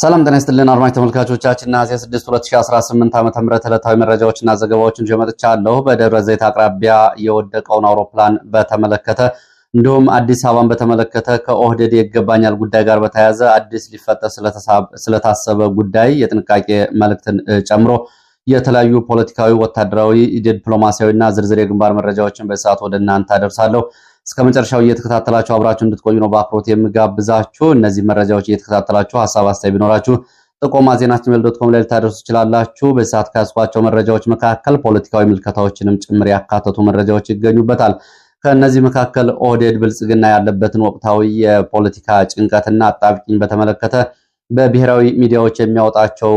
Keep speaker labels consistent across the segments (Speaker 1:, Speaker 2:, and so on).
Speaker 1: ሰላም ጤና ይስጥልን አድማጭ ተመልካቾቻችን ነሐሴ 6 2018 ዓ.ም ዕለታዊ መረጃዎችና ዘገባዎችን ይዤ መጥቻለሁ። በደብረ ዘይት አቅራቢያ የወደቀውን አውሮፕላን በተመለከተ እንዲሁም አዲስ አበባን በተመለከተ ከኦህዴድ ይገባኛል ጉዳይ ጋር በተያያዘ አዲስ ሊፈጠር ስለታሰበ ጉዳይ የጥንቃቄ መልእክትን ጨምሮ የተለያዩ ፖለቲካዊ፣ ወታደራዊ፣ ዲፕሎማሲያዊና ዝርዝር የግንባር መረጃዎችን በሰዓት ወደ እናንተ አደርሳለሁ። እስከ መጨረሻው እየተከታተላችሁ አብራችሁ እንድትቆዩ ነው በአክብሮት የምጋብዛችሁ። እነዚህ መረጃዎች እየተከታተላችሁ ሐሳብ አስተያየት ቢኖራችሁ ጥቆማ ዜና@gmail.com ላይ ልታደርሱ ትችላላችሁ። በሰዓት ካስኳቸው መረጃዎች መካከል ፖለቲካዊ ምልከታዎችንም ጭምር ያካተቱ መረጃዎች ይገኙበታል። ከነዚህ መካከል ኦህዴድ ብልጽግና ያለበትን ወቅታዊ የፖለቲካ ጭንቀትና አጣብቂኝ በተመለከተ በብሔራዊ ሚዲያዎች የሚያወጣቸው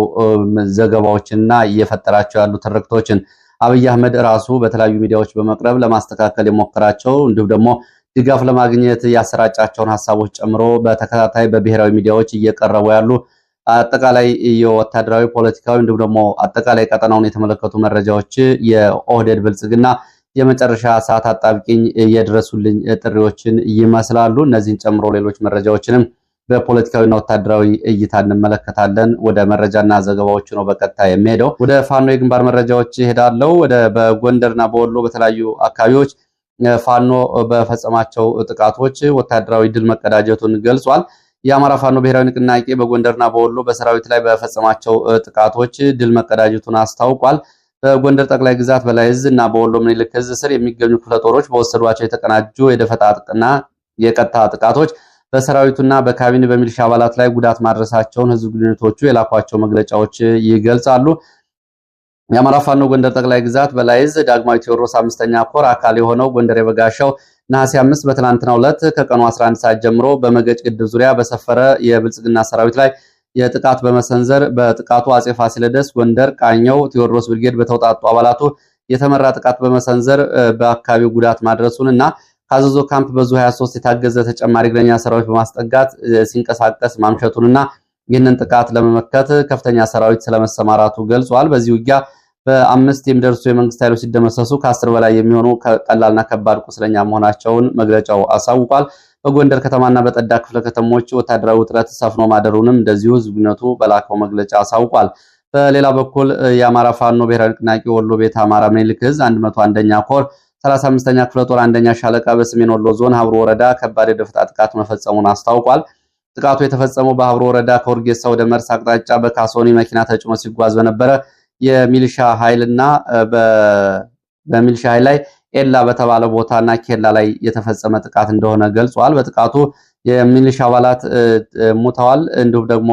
Speaker 1: ዘገባዎችንና እየፈጠራቸው ያሉ ትርክቶችን አብይ አህመድ ራሱ በተለያዩ ሚዲያዎች በመቅረብ ለማስተካከል የሞከራቸው እንዲሁም ደግሞ ድጋፍ ለማግኘት ያሰራጫቸውን ሐሳቦች ጨምሮ በተከታታይ በብሔራዊ ሚዲያዎች እየቀረቡ ያሉ አጠቃላይ የወታደራዊ ፖለቲካዊ እንዲሁም ደግሞ አጠቃላይ ቀጠናውን የተመለከቱ መረጃዎች የኦህዴድ ብልጽግና የመጨረሻ ሰዓት አጣብቂኝ የድረሱልኝ ጥሪዎችን ይመስላሉ። እነዚህን ጨምሮ ሌሎች መረጃዎችንም በፖለቲካዊና ወታደራዊ እይታ እንመለከታለን። ወደ መረጃና ዘገባዎቹ ነው በቀጥታ የሚሄደው። ወደ ፋኖ የግንባር መረጃዎች ይሄዳለው። በጎንደርና በወሎ በተለያዩ አካባቢዎች ፋኖ በፈጸማቸው ጥቃቶች ወታደራዊ ድል መቀዳጀቱን ገልጿል። የአማራ ፋኖ ብሔራዊ ንቅናቄ በጎንደርና በወሎ በሰራዊት ላይ በፈጸማቸው ጥቃቶች ድል መቀዳጀቱን አስታውቋል። በጎንደር ጠቅላይ ግዛት በላይ ዕዝ እና በወሎ ምኒልክ ዕዝ ስር የሚገኙ ክፍለ ጦሮች በወሰዷቸው የተቀናጁ የደፈጣና የቀጥታ ጥቃቶች በሰራዊቱና በካቢኔ በሚሊሻ አባላት ላይ ጉዳት ማድረሳቸውን ህዝብ ግንኙነቶቹ የላኳቸው መግለጫዎች ይገልጻሉ። የአማራ ፋኖ ጎንደር ጠቅላይ ግዛት በላይ ዕዝ ዳግማዊ ቴዎድሮስ 5ኛ ኮር አካል የሆነው ጎንደር የበጋሻው ነሐሴ 5 በትናንትናው ዕለት ከቀኑ 11 ሰዓት ጀምሮ በመገጭ ግድብ ዙሪያ በሰፈረ የብልጽግና ሰራዊት ላይ የጥቃት በመሰንዘር በጥቃቱ አጼ ፋሲለደስ ጎንደር ቃኘው ቴዎድሮስ ብርጌድ በተውጣጡ አባላቱ የተመራ ጥቃት በመሰንዘር በአካባቢው ጉዳት ማድረሱንና ካዘዞ ካምፕ በዙ 23 የታገዘ ተጨማሪ እግረኛ ሰራዊት በማስጠጋት ሲንቀሳቀስ ማምሸቱንና ይህንን ጥቃት ለመመከት ከፍተኛ ሰራዊት ስለመሰማራቱ ገልጿል። በዚህ ውጊያ በ5 የሚደርሱ የመንግስት ኃይሎች ሲደመሰሱ ከ10 በላይ የሚሆኑ ቀላልና ከባድ ቁስለኛ መሆናቸውን መግለጫው አሳውቋል። በጎንደር ከተማና በጠዳ ክፍለ ከተሞች ወታደራዊ ውጥረት ሰፍኖ ማደሩንም እንደዚሁ ህዝብነቱ በላከው መግለጫ አሳውቋል። በሌላ በኩል የአማራ ፋኖ ብሔራዊ ንቅናቄ ወሎ ቤት አማራ ምኒልክ ዕዝ 101ኛ ኮር 35ኛ ክፍለ ጦር አንደኛ ሻለቃ በሰሜን ወሎ ዞን ሀብሮ ወረዳ ከባድ የደፈጣ ጥቃት መፈጸሙን አስታውቋል። ጥቃቱ የተፈጸመው በሀብሮ ወረዳ ከወርጌሳ ወደ መርስ አቅጣጫ በካሶኒ መኪና ተጭኖ ሲጓዝ በነበረ የሚሊሻ ኃይልና በሚሊሻ ኃይል ላይ ኤላ በተባለ ቦታና ኬላ ላይ የተፈጸመ ጥቃት እንደሆነ ገልጿል። በጥቃቱ የሚሊሻ አባላት ሞተዋል፣ እንዲሁም ደግሞ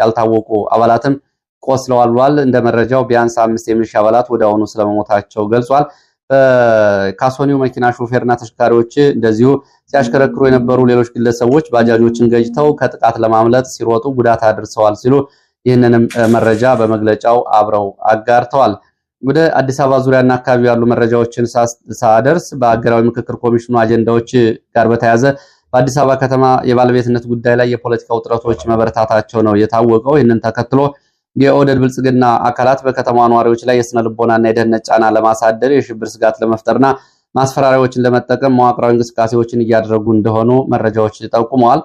Speaker 1: ያልታወቁ አባላትም ቆስለዋል። እንደ መረጃው ቢያንስ 5 የሚሊሻ አባላት ወደ አሁኑ ስለመሞታቸው ገልጿል። በካሶኒው መኪና ሾፌርና ተሽከርካሪዎች እንደዚሁ ሲያሽከረክሩ የነበሩ ሌሎች ግለሰቦች ባጃጆችን ገጭተው ከጥቃት ለማምለጥ ሲሮጡ ጉዳት አድርሰዋል ሲሉ ይህንንም መረጃ በመግለጫው አብረው አጋርተዋል። ወደ አዲስ አበባ ዙሪያና አካባቢ ያሉ መረጃዎችን ሳደርስ በአገራዊ ምክክር ኮሚሽኑ አጀንዳዎች ጋር በተያያዘ በአዲስ አበባ ከተማ የባለቤትነት ጉዳይ ላይ የፖለቲካ ውጥረቶች መበረታታቸው ነው የታወቀው። ይህንን ተከትሎ የኦህዴድ ብልጽግና አካላት በከተማ ነዋሪዎች ላይ የስነ ልቦናና የደህንነት ጫና ለማሳደር የሽብር ስጋት ለመፍጠርና ማስፈራሪያዎችን ለመጠቀም መዋቅራዊ እንቅስቃሴዎችን እያደረጉ እንደሆኑ መረጃዎች ጠቁመዋል።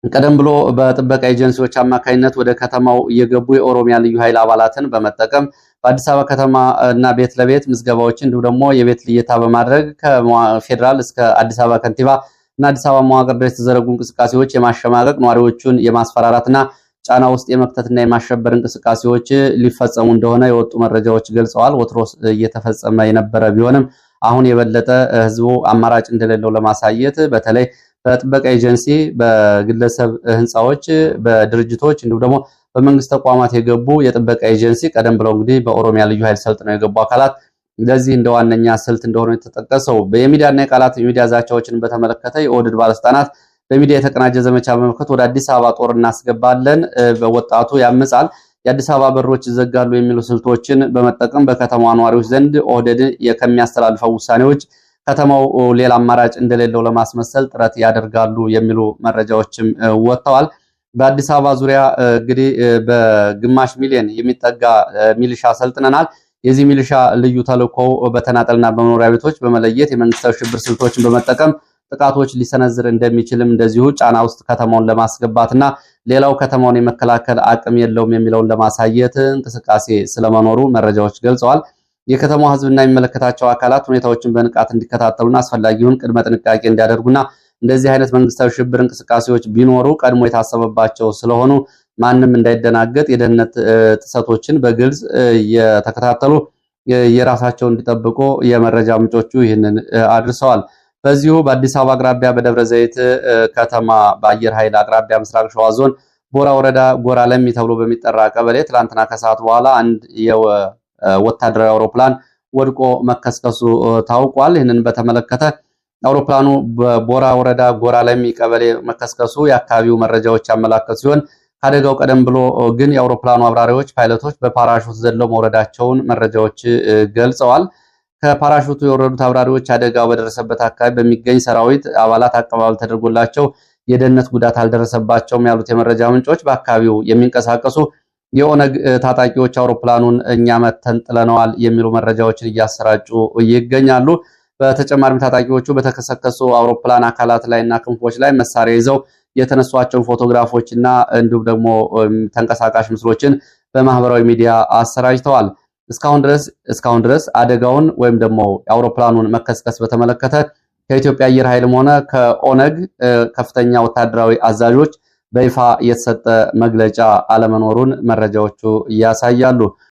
Speaker 1: ቀደም ብሎ በጥበቃ ኤጀንሲዎች አማካኝነት ወደ ከተማው እየገቡ የኦሮሚያ ልዩ ኃይል አባላትን በመጠቀም በአዲስ አበባ ከተማ እና ቤት ለቤት ምዝገባዎችን እንዲሁም ደግሞ የቤት ልየታ በማድረግ ከፌዴራል እስከ አዲስ አበባ ከንቲባ እና አዲስ አበባ መዋቅር ድረስ የተዘረጉ እንቅስቃሴዎች የማሸማቀቅ ነዋሪዎቹን የማስፈራራትና ጫና ውስጥ የመክተትና የማሸበር እንቅስቃሴዎች ሊፈጸሙ እንደሆነ የወጡ መረጃዎች ገልጸዋል። ወትሮስ እየተፈጸመ የነበረ ቢሆንም አሁን የበለጠ ህዝቡ አማራጭ እንደሌለው ለማሳየት በተለይ በጥበቃ ኤጀንሲ፣ በግለሰብ ህንፃዎች፣ በድርጅቶች እንዲሁም ደግሞ በመንግስት ተቋማት የገቡ የጥበቃ ኤጀንሲ ቀደም ብለው እንግዲህ በኦሮሚያ ልዩ ኃይል ሰልጥነው የገቡ አካላት ለዚህ እንደ ዋነኛ ስልት እንደሆነ የተጠቀሰው የሚዲያና የቃላት የሚዲያ ዛቻዎችን በተመለከተ የኦህዴድ ባለስልጣናት በሚዲያ የተቀናጀ ዘመቻ በመክፈት ወደ አዲስ አበባ ጦር እናስገባለን፣ በወጣቱ ያምጻል፣ የአዲስ አበባ በሮች ይዘጋሉ የሚሉ ስልቶችን በመጠቀም በከተማዋ ነዋሪዎች ዘንድ ኦህዴድ ከሚያስተላልፈው ውሳኔዎች ከተማው ሌላ አማራጭ እንደሌለው ለማስመሰል ጥረት ያደርጋሉ የሚሉ መረጃዎችም ወጥተዋል። በአዲስ አበባ ዙሪያ እንግዲህ በግማሽ ሚሊዮን የሚጠጋ ሚሊሻ ሰልጥነናል። የዚህ ሚሊሻ ልዩ ተልዕኮ በተናጠልና በመኖሪያ ቤቶች በመለየት የመንግስታዊ ሽብር ስልቶችን በመጠቀም ጥቃቶች ሊሰነዝር እንደሚችልም እንደዚሁ ጫና ውስጥ ከተማውን ለማስገባትና ሌላው ከተማውን የመከላከል አቅም የለውም የሚለውን ለማሳየት እንቅስቃሴ ስለመኖሩ መረጃዎች ገልጸዋል። የከተማው ህዝብና የሚመለከታቸው አካላት ሁኔታዎችን በንቃት እንዲከታተሉና አስፈላጊውን ቅድመ ጥንቃቄ እንዲያደርጉና እንደዚህ አይነት መንግስታዊ ሽብር እንቅስቃሴዎች ቢኖሩ ቀድሞ የታሰበባቸው ስለሆኑ ማንም እንዳይደናገጥ የደህንነት ጥሰቶችን በግልጽ የተከታተሉ የራሳቸው እንዲጠብቁ የመረጃ ምንጮቹ ይህንን አድርሰዋል። በዚሁ በአዲስ አበባ አቅራቢያ በደብረ ዘይት ከተማ በአየር ኃይል አቅራቢያ ምስራቅ ሸዋ ዞን ቦራ ወረዳ ጎራ ለሚ ተብሎ በሚጠራ ቀበሌ ትላንትና ከሰዓት በኋላ አንድ የወታደራዊ አውሮፕላን ወድቆ መከስከሱ ታውቋል። ይህንን በተመለከተ አውሮፕላኑ በቦራ ወረዳ ጎራ ለሚ ቀበሌ መከስከሱ የአካባቢው መረጃዎች ያመላከቱ ሲሆን ከአደጋው ቀደም ብሎ ግን የአውሮፕላኑ አብራሪዎች ፓይለቶች በፓራሹት ዘለው መውረዳቸውን መረጃዎች ገልጸዋል። ከፓራሹቱ የወረዱት አብራሪዎች አደጋው በደረሰበት አካባቢ በሚገኝ ሰራዊት አባላት አቀባበል ተደርጎላቸው የደህንነት ጉዳት አልደረሰባቸውም ያሉት የመረጃ ምንጮች በአካባቢው የሚንቀሳቀሱ የኦነግ ታጣቂዎች አውሮፕላኑን እኛ መተን ጥለነዋል የሚሉ መረጃዎችን እያሰራጩ ይገኛሉ። በተጨማሪም ታጣቂዎቹ በተከሰከሱ አውሮፕላን አካላት ላይና ክንፎች ላይ መሳሪያ ይዘው የተነሷቸውን ፎቶግራፎች እና እንዲሁም ደግሞ ተንቀሳቃሽ ምስሎችን በማህበራዊ ሚዲያ አሰራጭተዋል። እስካሁን ድረስ አደጋውን ወይም ደግሞ የአውሮፕላኑን መከስከስ በተመለከተ ከኢትዮጵያ አየር ኃይልም ሆነ ከኦነግ ከፍተኛ ወታደራዊ አዛዦች በይፋ የተሰጠ መግለጫ አለመኖሩን መረጃዎቹ ያሳያሉ።